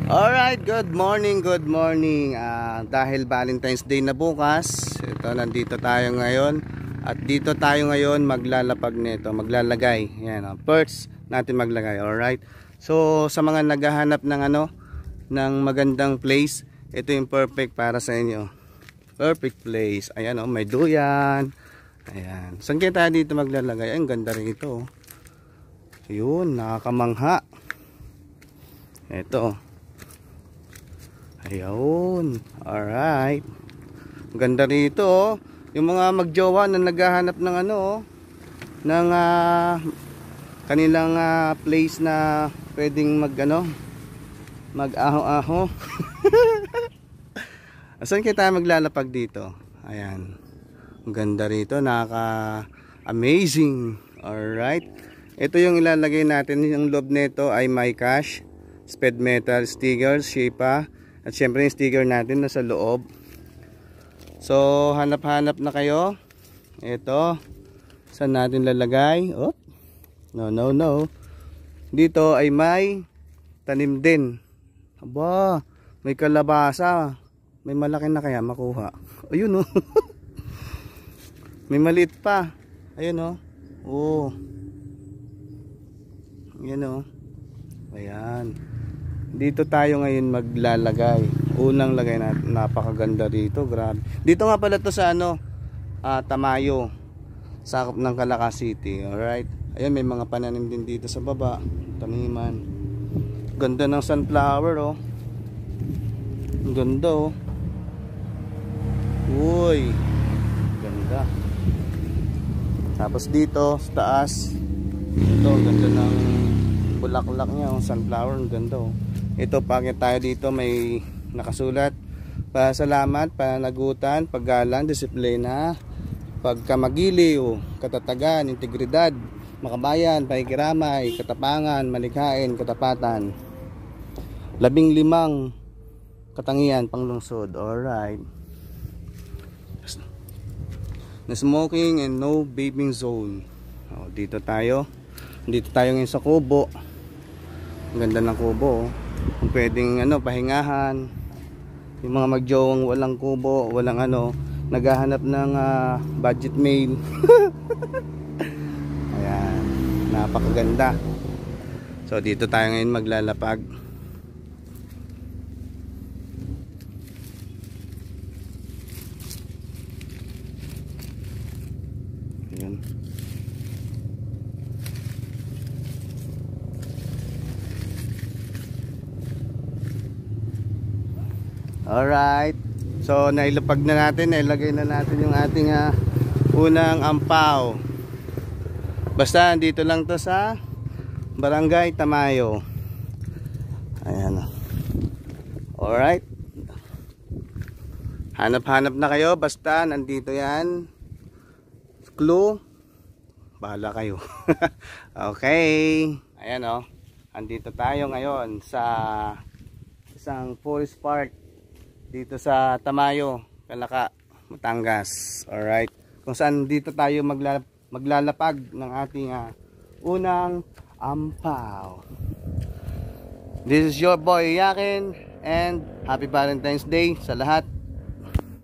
Alright, good morning, good morning. Dahil Valentine's Day na bukas, ito nandito tayo ngayon. At dito tayo ngayon maglalapag nito, maglalagay. Yan, perch natin maglagay. Alright. So sa mga naghahanap ng ng magandang place, ito yung perfect para sa inyo. Perfect place. Ayan may duyan. Ayan. Saan kaya tayo dito maglalagay? Ay, ang ganda rin ito. Ayun, nakakamangha. Ito. Ayun. Alright. Ganda rito yung mga magjowa na naghahanap ng ng kanilang place na pwedeng mag-aho-aho. Saan kita maglalapag dito? Ayan. Ang ganda rito, amazing. Alright. Ito yung ilalagay natin. Yung loob nito ay my cash, speed metal stickers, Shepa. At syempre yung sticker natin nasa loob. So hanap-hanap na kayo. Ito. Saan natin lalagay? Oh. No. Dito ay may tanim din. Aba, may kalabasa. May malaki na kaya makuha. Ayun May maliit pa. Ayun Oh. Ayan Ayan. Dito tayo ngayon maglalagay. Unang lagay natin, napakaganda dito, grabe. Dito nga pala to sa Tamayo, sakop ng Calaca City. Alright. Ayun, may mga pananim din dito sa baba, taniman. Ganda ng sunflower Ang ganda Uy, ganda. Tapos dito sa taas, ito, ganda ng bulaklak niya, sunflower, ang ganda Ito, pagkat tayo dito may nakasulat: pasalamat, pananagutan, paggalang, disiplina, pagkamagiliw, katatagan, integridad, makabayan, pakikiramay, katapangan, malikhain, katapatan, 15 katangian panglungsod. Alright. No smoking and no vaping zone. Dito tayo ngayon sa kubo. Ang ganda ng kubo Kung pwedeng pahingahan, yung mga magjowang walang kubo, walang naghahanap ng budget meal. Ayan, napakaganda. So dito tayo ngayon maglalapag. Ayan. Alright. So nailapag na natin, nailagay na natin yung ating unang ampaw. Basta dito lang to sa Barangay Tamayo. Ayan. Alright. Hanap-hanap na kayo, basta nandito yan. Clue, bahala kayo. Okay. Ayan andito tayo ngayon sa isang forest park dito sa Tamayo, Calaca, Batangas. Alright. Kung saan dito tayo maglalapag ng ating unang ampaw. This is your boy Yakin, and happy Valentine's Day sa lahat.